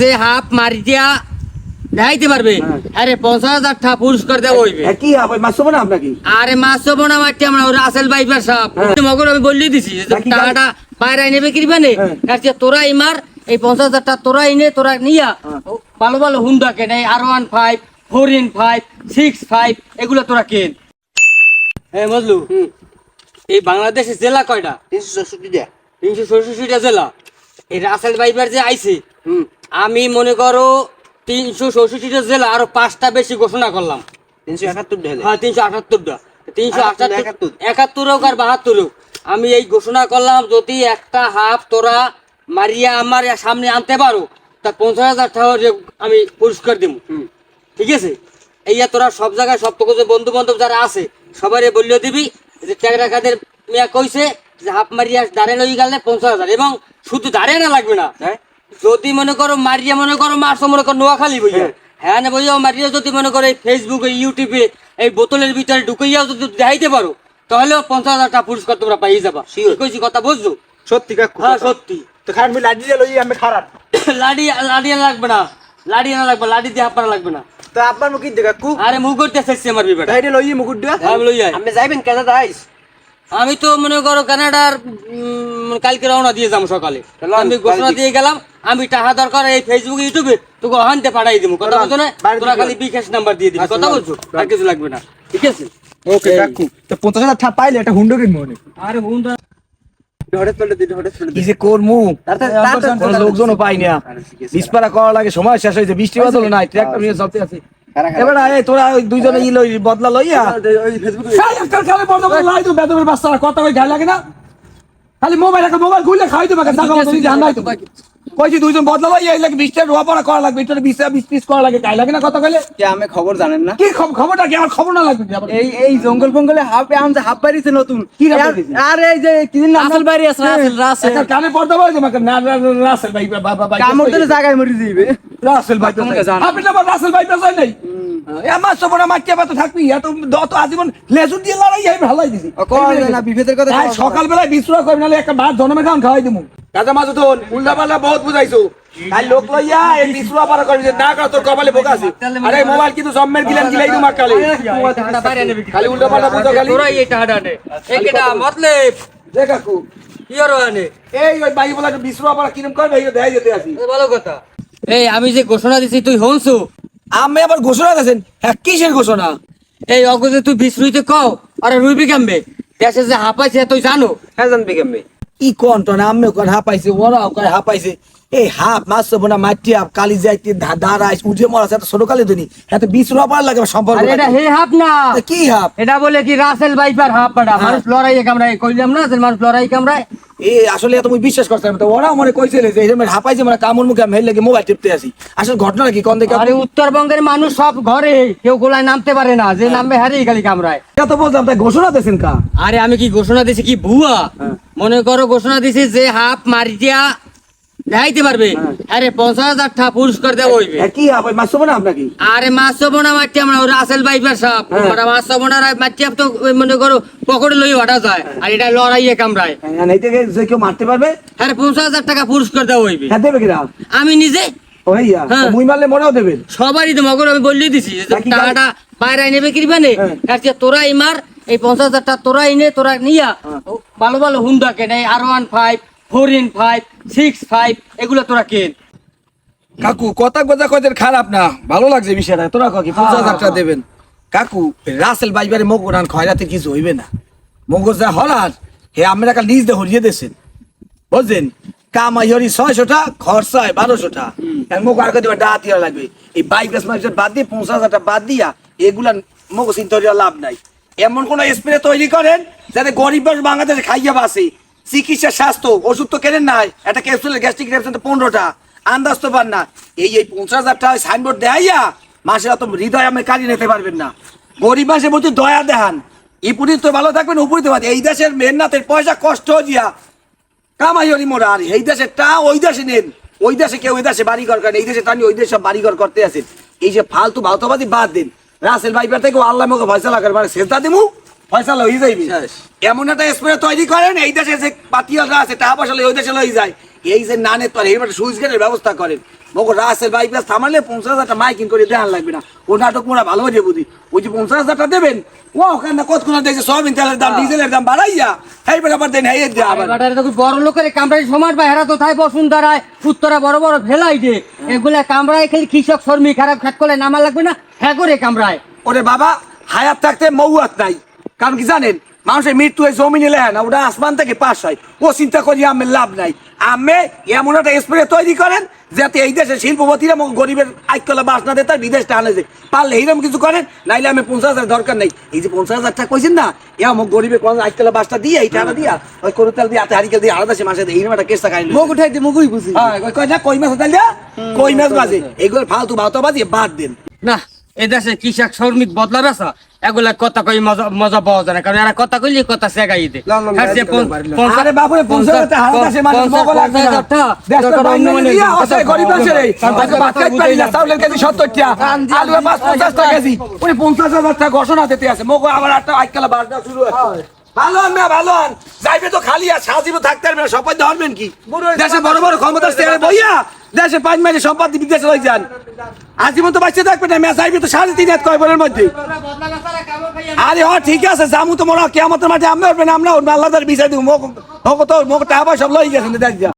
যে হাফ মারি দিয়া দেখাইতে পারবে আরে 50,000 টাকা পুরস্কার দেওয়া হইবে। কি হাফ মাছ না আপনাকে? আরে মাছ হবো না মারতে আমরা রাসেল ভাইপার সাহেব মগর আমি বললি দিছি যে টাকাটা বাইরে নেবে কিনবে নে তোরাই মার এই 50,000 টাকা তোরাই নে তোরা নিয়া ভালো ভালো হুন্ডা কেন R15 4N5 6.5 এগুলো তোরা কেন। হ্যাঁ বুঝলু এই বাংলাদেশের জেলা কয়টা? 366টা জেলা। এই রাসেল ভাইপার যে আইছে আমি মনে করো 366টা জেলা আরো 5টা বেশি ঘোষণা করলাম। 378 হ্যাঁ 378টা 371 হোক আর 72 হোক আমি এই ঘোষণা করলাম যদি একটা হাফ তোরা মারিয়া আমার সামনে আনতে পারো তা 50,000 টাকা আমি পুরস্কার দেব। ঠিক আছে এইয়া তোরা সব জায়গায় সব তো বন্ধু বান্ধব যারা আছে সবাই বললেও দিবি যে ট্যাগরা কাদের মিয়া কইছে যে হাফ মারিয়া দাঁড়িয়ে লই গেলে 50,000 এবং শুধু দাঁড়িয়ে না লাগবে না যদি মনে করো মারিয়া মনে করো মারছো মনে করো নোয়াখালী বইয়া হ্যাঁ না বইয়াও মারিয়া যদি মনে করো ফেসবুকে ইউটিউবে এই বোতলের ভিতরে ঢুকাইয়াও যদি দেখাইতে পারো তাহলেও 50,000 টাকা পুরস্কার তোমরা পাই যাবা। কইছি কথা বুঝছো? সত্যি কাকু? হ্যাঁ সত্যি। তো খারাপ আমি লাডি দিয়ে লই আমি খারাপ লাডি লাগবে না লাডি দিয়ে আপনারা লাগবে না। তো আপনার মুখ কি কাকু? আরে মুখ করতে চাইছি আমার বিবেটা এইটা লই মুকুট দিয়া আমি লই যাই। আপনি যাইবেন কানাডা আইস? আমি তো মনে করো কানাডার কালকে রওনা দিয়ে যাবো সকালে। আমি ঘোষণা দিয়ে গেলাম আমি টাকা দরকার এই ফেসবুক ইউটিউবে তোকে হানতে পাঠাই দিব। কথা বলছো না তোরা খালি বিকাশ নাম্বার দিয়ে দিবি। কথা বলছো আর কিছু লাগবে না। ঠিক আছে ওকে কাকু। তো 50,000 টাকা পাইলে একটা হুন্ডো কিনবো নে। আরে হুন্ডা কি যে করমু লোকজনও পাই না বিস্পারা করা লাগে সময় শেষ হয়েছে বৃষ্টি বাদল নাই ট্রাক্টর নিয়ে চলতে আছে এবার আয় তোরা ওই দুইজনে ই লই বদলা লইয়া কথা কই গায় লাগে না খালি মোবাইল একটা মোবাইল খুললে খাই দেবে কইছি দুইজন বদলা লইয়া এই লাগে 20 টাকা রোয়া পড়া করা লাগবে এটা 20 পিস করা লাগে গায় লাগে না কথা কইলে কি আমি খবর জানেন না? কি খবরটা কি আমার খবর না লাগবে এই জঙ্গল ফঙ্গলে হাফ আনছে হাফ পারিছে নতুন কি রাখছিস? আরে এই যে কিদিন নাম রাসেল ভাই রাসেল একটা কানে পড়তে পারে আমাকে না রাসেল ভাই বাবা ভাই কামড় দিলে জায়গায় মরে যাবে। রাসেল ভাই তো আপনি না রাসেল ভাই পেছাই নাই আমার সবনা মাটিয়া পাতা থাকবি এত দত আজীবন লেজু দিয়ে লড়াই আমি ভালাই দিছি কই না বিভেদের কথা সকাল বেলায় বিশ্রাম করি নালে একটা ভাত জনমে খান খাওয়াই দিমু দাদা মাঝে তো উল্টা পাল্টা বহুত বুঝাইছো কাল লোক লইয়া এই বিশ্রাম পারা করি যে না কর তোর কপালে বোকা আছে আরে মোবাইল কিন্তু জম্মের গিলাম গিলাই দিমু কালে খালি উল্টা পাল্টা বুঝো খালি তোরা এই টাকাটা নে এইটা মতলব দেখাকু কি আর আনে এই ওই ভাই বলা বিশ্রাম পারা কিরম করবে এই দেখাই যেতে আসি ভালো কথা। এই আমি যে ঘোষণা দিছি তুই হনছু আমি আবার ঘোষণা দিয়েছেন হ্যাঁ কিসের ঘোষণা? এই অগজে তুই বিষ রুইতে কও আরে রুইবি কেমবে দেশে যে হাঁপাইছে তুই জানো? হ্যাঁ জানবি কেমবে কি কোন তো না আমি কোন হাঁপাইছে ওরাও কয় হাঁপাইছে এই হাফ মাছ বোনা মাটিয়া কালি যাইতে দাঁড়াইস উঠে মরা এত ছোট কালি দিনি এত 20 রুপা লাগে সম্পর্ক আরে এটা হে হাফ না কি হাফ এটা বলে কি রাসেল ভাইপার হাফ পাড়া মানুষ লড়াইয়ে কামড়ায় কইলাম না যে মানুষ লড়াই কামড়ায় এই আসলে তুমি বিশ্বাস করছ না তো ওরা মনে কইছিল যে এরকম হাঁপাইছে মানে কামড় মুখে মেল লাগে মোবাইল টিপতে আসি আসলে ঘটনা কি কোন দেখে আরে উত্তরবঙ্গের মানুষ সব ঘরে কেউ গোলায় নামতে পারে না যে নামবে হারিয়ে খালি কামড়ায় এটা তো বললাম তাই ঘোষণা দিয়েছেন কা? আরে আমি কি ঘোষণা দিছি কি ভুয়া মনে করো ঘোষণা দিছি যে হাফ মারিয়া দেখাইতে পারবে আরে 50,000 টাকা পুরস্কার দেওয়া হইবে। কি হাফ মাছ না আপনাকে? আরে মাছ বোনা মাটি আমরা রাসেল ভাইপার সাহেব মাছ বোনার মাটি তো মনে করো পকেটে লই ওঠা যায় আর এটা লড়াইয়ে কামড়ায় এই থেকে যে কেউ মারতে পারবে আরে 50,000 টাকা পুরস্কার দেওয়া হইবে। হ্যাঁ দেবে কিনা? আমি নিজে ওইয়া মুই মারলে মনেও দেবেন সবারই তো মগর আমি বললেই দিছি যে টাকাটা বাইরে নেবে কিনবে নে তোরাই মার এই 50,000 টাকা তোরাই নে তোরা নিয়া ভালো ভালো হুন্ডা কেন R15 4N5 6.5 এগুলো তোরা কেন। কাকু কথা কথা কইদের খারাপ না ভালো লাগছে বিষয়টা তোরা কি 50,000 টাকা দেবেন কাকু রাসেল বাইবারে মগরান খয়রাতে কিছু হইবে না মগজ যা হলার হে আমরা কাল লিজ দে হরিয়ে দেন বুঝছেন কামাই হরি 600 টাকা খরচা হয় 1200 টাকা আর মগ আর কদিবা ডাত দিয়া লাগবে এই বাইক গাছ মাছ বাদ দিয়ে 50,000 টাকা বাদ দিয়া এগুলা মগ চিন্তা লাভ নাই এমন কোন স্প্রে তৈরি করেন যাতে গরিব মানুষ বাংলাদেশে খাইয়া বাসে চিকিৎসা স্বাস্থ্য ওষুধ তো কেনেন নাই একটা ক্যাপসুলের গ্যাস্ট্রিক রিঅ্যাকশন তো 15টা আন্দাজ তো পান না এই 50,000 টাকা সাইনবোর্ড দেখাইয়া মাসে অত হৃদয় আমি কালি নিতে পারবেন না গরিব মাসে বলতে দয়া দেখান ইপুরি তো ভালো থাকবেন উপরি তো এই দেশের মেহনতের পয়সা কষ্ট দিয়া কামাই হরি মোরা আর এই দেশের টা ওই দেশে নেন ওই দেশে কেউ ওই দেশে বাড়িঘর করেন এই দেশে টানি ওই দেশে সব বাড়িঘর করতে আছেন এই যে ফালতু ভাওতাবাদী বাদ দিন রাসেল ভাইপার থেকে আল্লাহ মুখে ফয়সালা করে মানে সেজদা দিমু ফয়সালা হয়ে যাইবি এমন একটা স্প্রে তৈরি করেন এই দেশে যে পাতিয়ালরা আছে টাকা পয়সা ওই দেশে লই যায় এই যে নানের তো এইবার সুইচ গেটের ব্যবস্থা করেন মগো রাসেল বাইপাস থামালে 50,000 টাকা মাইকিং করে দেওয়ার লাগবে না ও নাটক মোরা ভালো হয়ে বুঝি ওই যে 50,000 টাকা দেবেন ও ওখানে কতক্ষণ দেখছে সয়াবিন তেলের দাম ডিজেলের দাম বাড়াইয়া এইবার আবার দেন এই দেয়া আবার বাটারে তো বড় লোকের কামড়াই সমাজ বা হেরা তো থাই বসুন্ধরায় উত্তরা বড় বড় ফেলাই দে এগুলা কামড়ায় খালি কৃষক শ্রমিক খারাপ খাট করলে নামা লাগবে না হ্যাঁ করে কামড়ায় ওরে বাবা হায়াত থাকতে মৌয়াত নাই কারণ কি জানেন মানুষের মৃত্যু এই জমিনে লেখা না ওটা আসমান থেকে পাস হয় ও চিন্তা করি আমের লাভ নাই আমে এমন একটা স্প্রে তৈরি করেন যাতে এই দেশের শিল্পপতিরা এবং গরিবের আইকলা বাস না দেয় তার বিদেশটা আনে যায় পারলে এইরকম কিছু করেন নাইলে আমি 50,000 দরকার নেই এই যে 50,000 টাকা কইছেন না এমন গরিবের কোন আইকলা বাসটা দিয়ে এই টাকা দিয়া ওই করু তেল দিয়ে হাতে হারিকেল দিয়ে আলাদা মাসে এইরকম একটা কেসটা খাইলে মুখ উঠাই দি মুখই বুঝি হ্যাঁ কই না কই মাছ তেল দিয়া কই মাছ বাজে এগুলো ফালতু ভাতো বাজিয়ে বাদ দেন না এদেশে কৃষক শ্রমিক বদলা বেসা এগুলা কথা কই মজা পাওয়া যায় না কারণ এরা কথা কইলে কথা শেখাই দে আরে বাপুরে 50,000 টাকা হারাদাসে মানুষ মগো লাগবে না দেশটা বাইরে দিয়া আছে গরিব আছে রে আজকে ভাত খাইতে পারি না চাউলের কেজি 70 টাকা আলু 50 টাকা কেজি ওই 50,000 টাকা ঘোষণা দিতে আছে মগো আবার একটা আইকালা বারটা শুরু আছে ভালো না ভালো যাইবে তো খালি আর সাজিব থাকতে পারবে না সবাই ধরবেন কি দেশে বড় বড় ক্ষমতা স্টেয়ারে বইয়া দেশে 5 মাইলে সম্পদ বিদেশে লই যান আজীবন তো বাচ্চা থাকবে না মে যাইবে তো 3.5 হাত কয়বরের মধ্যে আরে হ ঠিক আছে জামু তো মোরা কিয়ামতের মাঠে আমরা উঠবেন আমরা আল্লাহ তার বিচার দিব মোক তো মোক টাকা পয়সা সব লই গেছেন দেখ যা